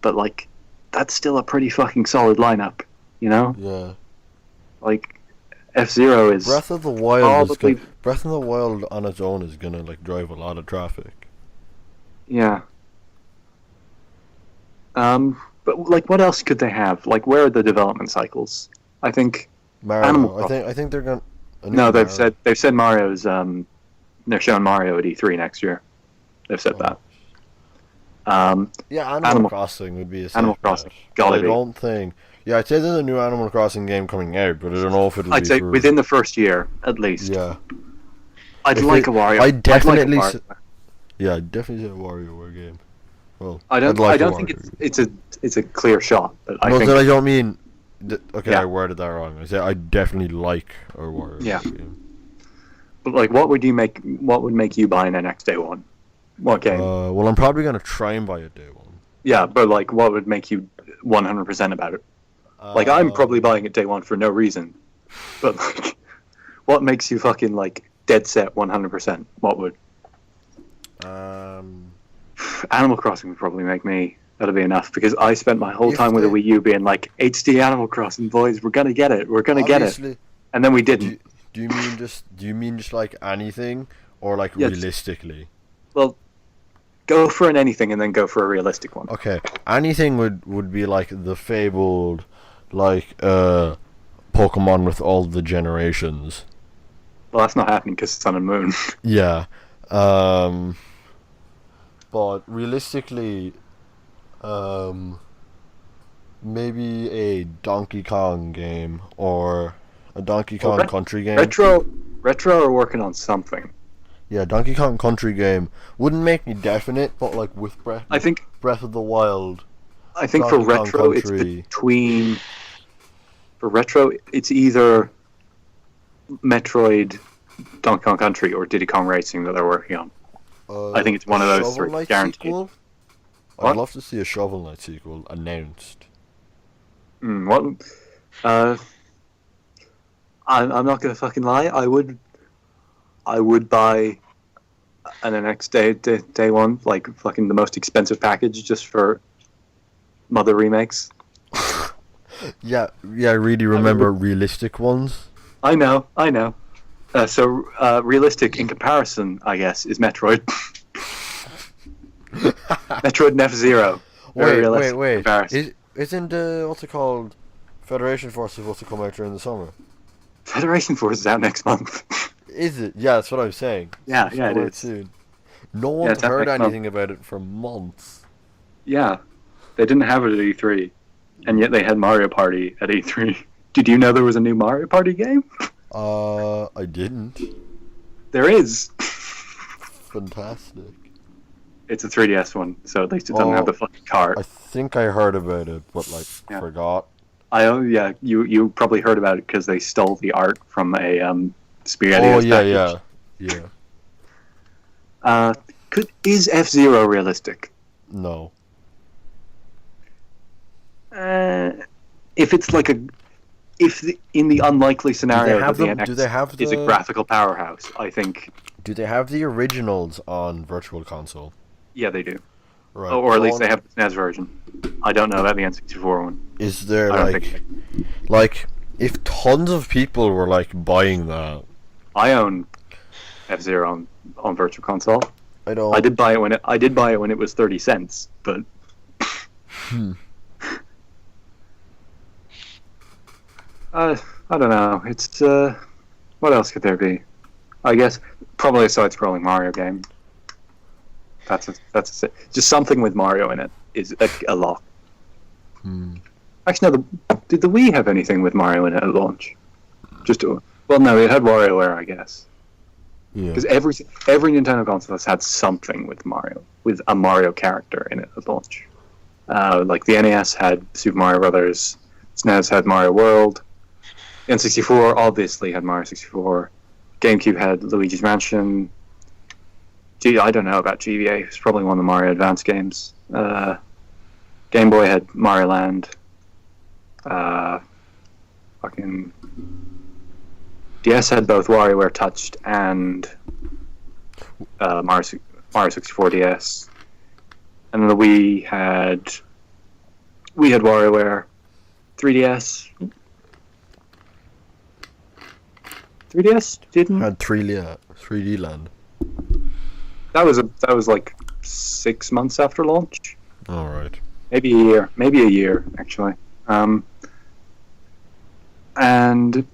S2: But like, that's still a pretty fucking solid lineup, you know?
S1: Yeah.
S2: Like, F-Zero is
S1: Breath of the Wild
S2: probably,
S1: Breath of the Wild on its own is gonna like drive a lot of traffic.
S2: yeah. But like, what else could they have? Like, where are the development cycles? I think
S1: Mario. I think they're gonna.
S2: no, they've said Mario's. They're showing Mario at E3 next year. They've said that.
S1: Yeah, Animal Crossing would be a
S2: Animal Crossing. Gotta
S1: I
S2: be.
S1: don't think. Yeah, I'd say there's a new Animal Crossing game coming out, but I don't know if it'll
S2: I'd
S1: be
S2: say
S1: for...
S2: within the first year, at least.
S1: Yeah.
S2: I'd
S1: If
S2: like
S1: it-
S2: a Wario.
S1: I'd definitely
S2: I'd like a Wario.
S1: Yeah, I'd definitely say a WarioWare game. Well,
S2: I don't
S1: I'd like a
S2: think
S1: WarioWare
S2: it's a clear shot, but I
S1: no,
S2: think
S1: then I don't mean... Okay,
S2: Yeah.
S1: I worded that wrong. I said I definitely like a WarioWare
S2: Yeah.
S1: game.
S2: but like what would make you buy an NX Day One? What game?
S1: Well, I'm probably going to try and buy it day one.
S2: Yeah, but like what would make you 100% about it? Like I'm probably buying it day one for no reason. But like what makes you fucking like dead set 100%? What would? Animal Crossing would probably make me. That'll be enough because I spent my whole
S1: If
S2: time with a
S1: they-
S2: Wii U being like HD Animal Crossing boys, we're gonna get it, get it,
S1: Obviously,
S2: and then we didn't.
S1: do you mean just like anything or like
S2: Yes.
S1: realistically?
S2: Well, go for an anything and then go for a realistic one.
S1: Okay, anything would be like the fabled, like Pokemon with all the generations.
S2: Well, that's not happening because it's Sun and Moon.
S1: Yeah, but realistically, maybe a Donkey Kong game or a Donkey Kong
S2: Ret-
S1: Country game.
S2: Retro are working on something.
S1: Yeah, Donkey Kong Country game wouldn't make me definite, but like with Breath of the Wild.
S2: I think for
S1: Donkey Kong
S2: retro, it's
S1: Country.
S2: between. For retro, it's either Metroid, Donkey Kong Country, or Diddy Kong Racing that they're working on. I think it's one of those
S1: Shovel
S2: 3,
S1: Knight
S2: guaranteed.
S1: sequel? I'd
S2: What?
S1: love to see a Shovel Knight sequel announced.
S2: What? I'm not gonna fucking lie. I would buy an NX day one, like fucking the most expensive package just for Mother remakes.
S1: Yeah, I really remember realistic ones.
S2: I know. So realistic in comparison, I guess, is Metroid. Metroid and F-Zero. Very realistic in
S1: Wait.
S2: comparison.
S1: Isn't what's it called? Federation Force supposed to come out during the summer?
S2: Federation Force is out next month.
S1: Is it? Yeah, that's what I'm saying.
S2: Yeah,
S1: It's
S2: yeah, it
S1: coming out
S2: is.
S1: soon. No one's
S2: it's out
S1: heard
S2: next month.
S1: anything about it for months.
S2: Yeah, they didn't have it at E3, and yet they had Mario Party at E3. Did you know there was a new Mario Party game?
S1: I didn't.
S2: There is.
S1: Fantastic.
S2: It's a 3DS one, so at least it doesn't have the fucking cart.
S1: I think I heard about it, but
S2: Yeah.
S1: forgot.
S2: You probably heard about it because they stole the art from a Spaghetti.
S1: Oh yeah.
S2: Is F-Zero realistic?
S1: No.
S2: If it's like in the unlikely scenario that the
S1: do they have
S2: NX is a graphical powerhouse, I think.
S1: Do they have the originals on Virtual Console?
S2: Yeah, they do.
S1: Right.
S2: Or at least they have the SNES version. I don't know about the N64 one.
S1: Is there
S2: I don't think
S1: like if tons of people were like buying that?
S2: I own F-Zero on Virtual Console.
S1: I don't.
S2: I did buy it when it was 30 cents, but I don't know. It's what else could there be? I guess probably a side-scrolling Mario game. Just something with Mario in it is a lot. Actually, no. Did the Wii have anything with Mario in it at launch? No, it had WarioWare, I guess.
S1: Yeah.
S2: Because every Nintendo console has had something with Mario, with a Mario character in it at launch. Like the NES had Super Mario Brothers, SNES had Mario World, N64 obviously had Mario 64, GameCube had Luigi's Mansion. I don't know about GBA. It's probably one of the Mario Advance games. Game Boy had Mario Land. Fucking DS had both WarioWare Touched and Mario 64 DS. And then the Wii had WarioWare 3DS. 3DS didn't
S1: Had 3D Land.
S2: That was like 6 months after launch.
S1: All right.
S2: Maybe a year actually. And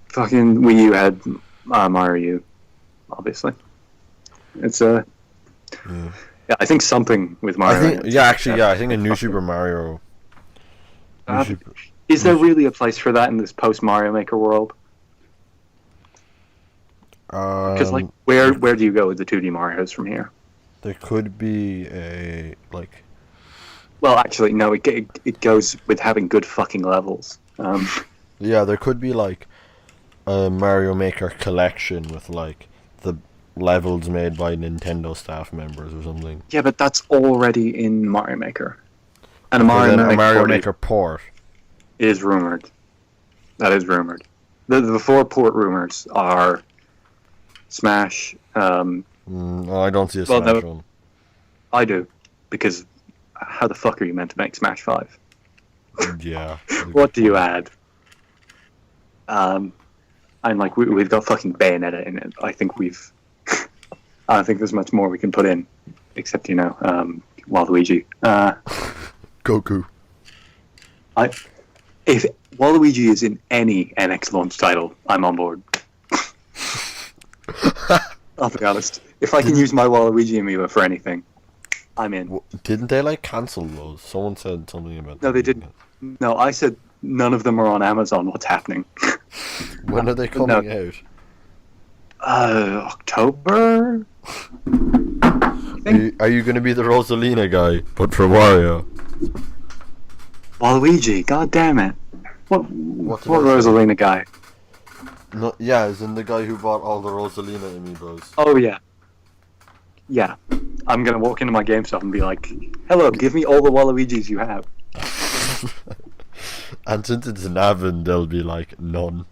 S2: fucking Wii U had Mario U, obviously. It's
S1: Yeah.
S2: I think something with Mario.
S1: I think a New Super Mario.
S2: Is there really a place for that in this post Mario Maker world? Because where do you go with the 2D Marios from here?
S1: There could be a like.
S2: Well, actually, no. It goes with having good fucking levels.
S1: Yeah, there could be like a Mario Maker collection with like the levels made by Nintendo staff members or something.
S2: Yeah, but that's already in Mario Maker. And a
S1: Mario
S2: Mario
S1: Maker port
S2: is rumored. That is rumored. The four port rumors are Smash.
S1: I don't see a Smash one.
S2: I do, because how the fuck are you meant to make Smash 5?
S1: Yeah.
S2: What do you add? I'm like, we've got fucking Bayonetta in it. I don't think there's much more we can put in, except, Waluigi.
S1: Goku.
S2: If Waluigi is in any NX launch title, I'm on board. I'll be honest. If I can use my Waluigi amiibo for anything, I'm in.
S1: Didn't they cancel those? Someone said something about that.
S2: No, they didn't. No, I said none of them are on Amazon. What's happening?
S1: When are they coming out?
S2: October?
S1: Are you going to be the Rosalina guy, but for Wario?
S2: Waluigi, god damn it. What Rosalina guy?
S1: No, yeah, as in the guy who bought all the Rosalina amiibos.
S2: Oh, yeah. Yeah. I'm going to walk into my GameStop and be like, hello, give me all the Waluigis you have.
S1: And since it's an Avon, there'll be none.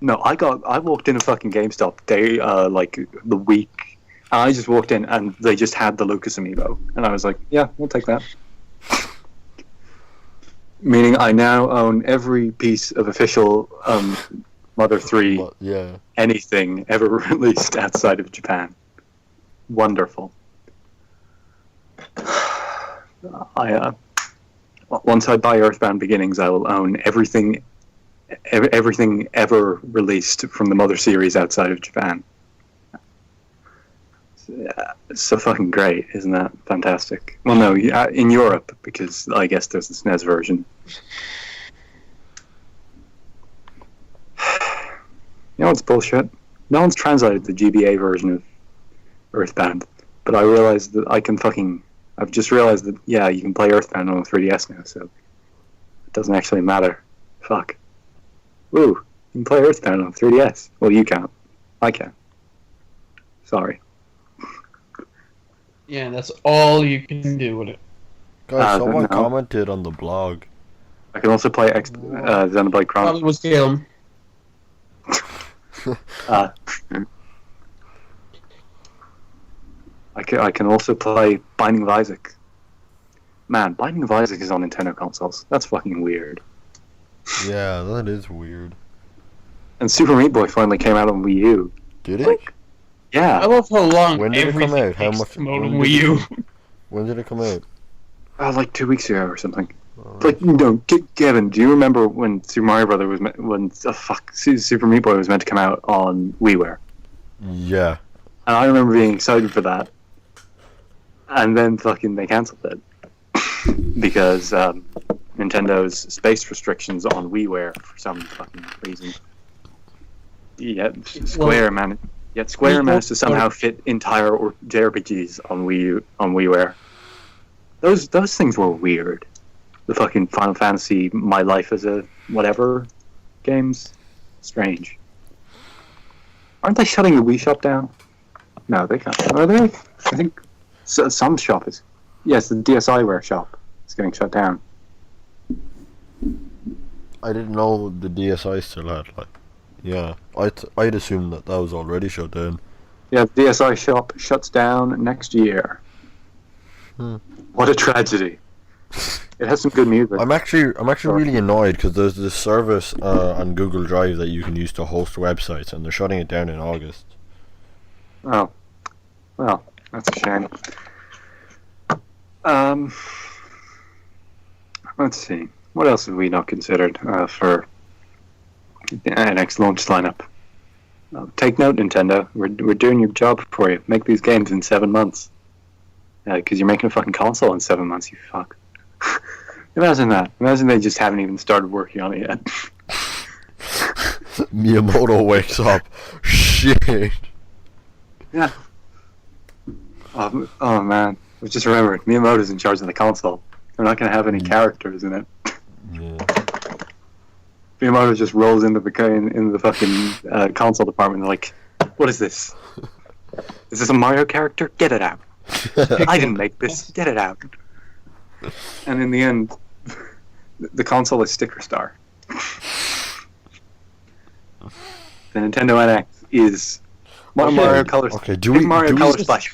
S2: No, I walked in a fucking GameStop the week, and I just walked in and they just had the Lucas amiibo, and I was like, yeah, we'll take that. Meaning I now own every piece of official Mother 3 anything ever released outside of Japan. Wonderful. Once I buy Earthbound Beginnings, I will own everything ever released from the Mother series outside of Japan. It's so fucking great, isn't that fantastic? Well, no, in Europe, because I guess there's a SNES version. You know what's bullshit? No one's translated the GBA version of Earthbound, but I realized that I've just realized that, yeah, you can play Earthbound on 3DS now, so it doesn't actually matter. Fuck. Woo, you can play Earthbound on 3DS. Well, you can't. I can. Sorry.
S3: Yeah, that's all you can do with it.
S1: Guys, someone
S2: no.
S1: commented on the blog.
S2: I can also play Xenoblade
S3: Probably
S2: Chronicles.
S3: was Galen.
S2: I can also play Binding of Isaac. Man, Binding of Isaac is on Nintendo consoles. That's fucking weird.
S1: Yeah, that is weird.
S2: And Super Meat Boy finally came out on Wii U.
S1: Did it?
S2: Yeah.
S3: I love how long
S1: When did it come
S3: everything
S1: out? How
S3: takes
S1: much?
S3: to promote
S1: When
S3: on
S1: did
S3: Wii U.
S1: When did it come out?
S2: Like 2 weeks ago or something.
S1: Oh,
S2: Like, no, Gavin, do you remember when Super Mario Brother was Super Meat Boy was meant to come out on WiiWare?
S1: yeah.
S2: And I remember being excited for that. And then fucking they cancelled it. Because Nintendo's space restrictions on WiiWare for some fucking reason. Yet Square managed to somehow fit entire JRPGs on WiiWare. Those things were weird. The fucking Final Fantasy, My Life as a Whatever games, strange. Aren't they shutting the Wii shop down? No, they can't. Are they? I think some shop is. Yes, the DSiWare shop is getting shut down.
S1: I didn't know the DSi still had, like... Yeah. I'd assumed that was already shut down.
S2: Yeah, the DSi shop shuts down next year. What a tragedy. It has some good music.
S1: I'm actually really annoyed because there's this service on Google Drive that you can use to host websites, and they're shutting it down in August.
S2: Oh. Well, that's a shame. Let's see. What else have we not considered for the next launch lineup? Take note, Nintendo. We're doing your job for you. Make these games in 7 months. Because you're making a fucking console in 7 months, you fuck. Imagine that. Imagine they just haven't even started working on it yet.
S1: Miyamoto wakes up. Shit.
S2: Yeah. Oh man. I just remembered. Miyamoto's in charge of the console. They're not going to have any characters in it.
S1: Yeah.
S2: Miyamoto just rolls into the fucking console department and like, what is this? Is this a Mario character? Get it out. I didn't make this. Get it out. And in the end, the console is Sticker Star. The Nintendo NX is Mario Color.
S1: Okay,
S2: Mario Color Splash.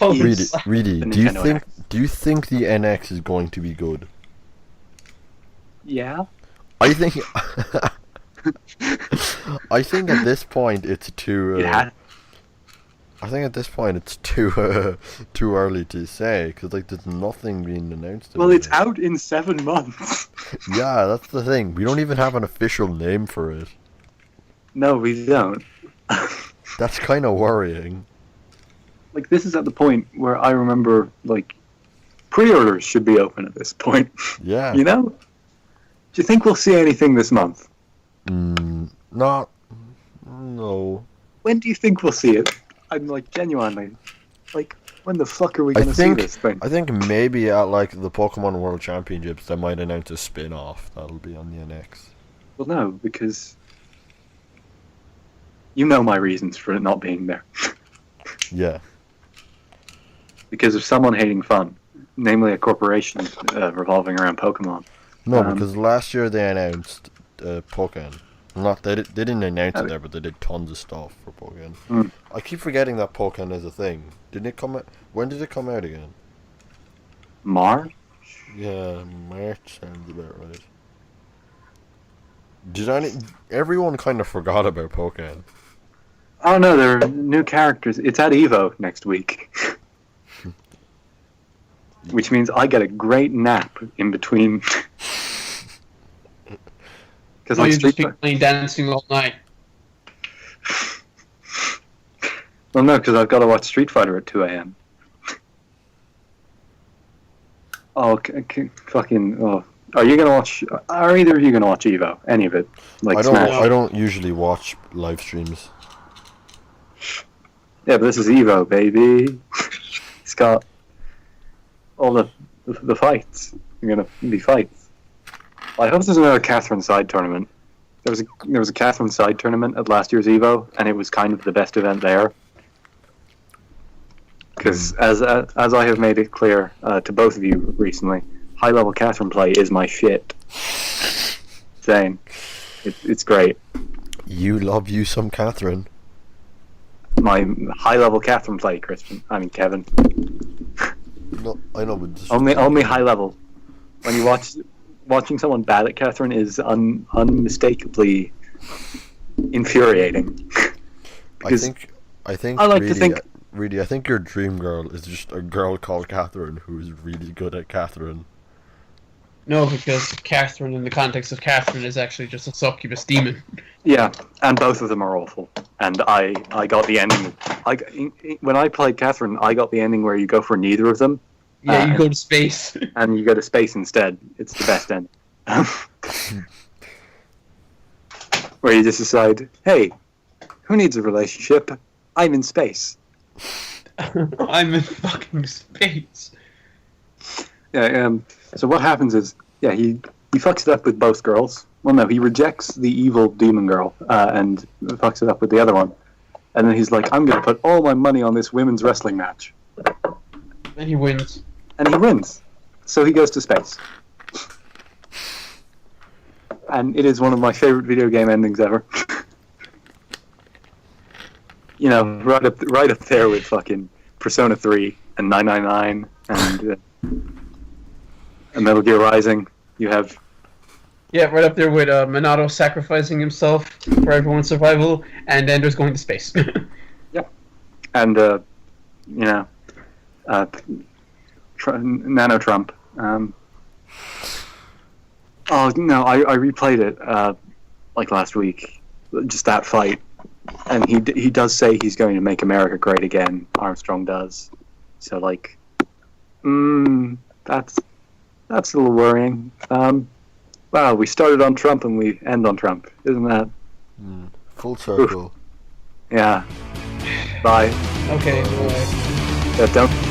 S1: Reedy, do you think the NX is going to be good?
S2: Yeah.
S1: I think I think at this point it's too.
S2: Yeah.
S1: I think at this point it's too early to say because like there's nothing being announced.
S2: Well, it's out in 7 months.
S1: Yeah, that's the thing. We don't even have an official name for it.
S2: No, we don't.
S1: That's kind of worrying.
S2: Like, this is at the point where I remember, like, pre-orders should be open at this point.
S1: Yeah.
S2: You know? Do you think we'll see anything this month?
S1: No.
S2: When do you think we'll see it? I'm, like, genuinely, like, when the fuck are we going to see this thing?
S1: I think maybe at, like, the Pokemon World Championships they might announce a spin-off that'll be on the NX.
S2: Well, no, because you know my reasons for it not being there.
S1: Yeah.
S2: Because of someone hating fun, namely a corporation revolving around Pokemon.
S1: No, because last year they announced Pokemon. They didn't announce it there, but they did tons of stuff for Pokemon. I keep forgetting that Pokemon is a thing. Didn't it come out? When did it come out again?
S2: March?
S1: Yeah, March sounds about right. Everyone kind of forgot about Pokemon.
S2: Oh no, there are new characters. It's at EVO next week. Which means I get a great nap in between.
S3: Because you just be playing dancing all night.
S2: Well, no, because I've got to watch Street Fighter at 2 a.m. Oh, fucking! Oh, are you gonna watch? Are either of you gonna watch EVO? Any of it? Like Smash?
S1: I don't usually watch live streams.
S2: Yeah, but this is EVO, baby. It's it's got all the fights. You're gonna be fights. I hope there's another Catherine side tournament. There was a Catherine side tournament at last year's Evo, and it was kind of the best event there. Because as I have made it clear to both of you recently, high level Catherine play is my shit. Saying, it's great.
S1: You love you some Catherine.
S2: My high level Catherine play, Kevin.
S1: No, I know, but just
S2: Only high level. When you watching someone bad at Catherine is unmistakably infuriating.
S1: I think
S2: I like
S1: really,
S2: to think.
S1: really, I think your dream girl is just a girl called Catherine who is really good at Catherine.
S3: No, because Catherine, in the context of Catherine, is actually just a succubus demon.
S2: Yeah, and both of them are awful. And I got the ending. When I played Catherine, I got the ending where you go for neither of them.
S3: Yeah, you go to space.
S2: And you go to space instead. It's the best end. Where you just decide, hey, who needs a relationship? I'm in space.
S3: I'm in fucking space.
S2: Yeah. So what happens is, he fucks it up with both girls. Well, no, he rejects the evil demon girl and fucks it up with the other one. And then he's like, I'm going to put all my money on this women's wrestling match.
S3: And he wins.
S2: And he wins. So he goes to space. And it is one of my favorite video game endings ever. You know, right up there with fucking Persona 3 and 999 and Metal Gear Rising. You have...
S3: Yeah, right up there with Minato sacrificing himself for everyone's survival, and Ender's going to space.
S2: Yep. And, Nano Trump. I replayed it, last week. Just that fight. And he does say he's going to make America great again. Armstrong does. So, that's a little worrying. Wow, we started on Trump and we end on Trump. Isn't that...
S1: Full circle.
S2: Oof. Yeah. Bye.
S3: Okay, bye.
S2: Yeah, don't...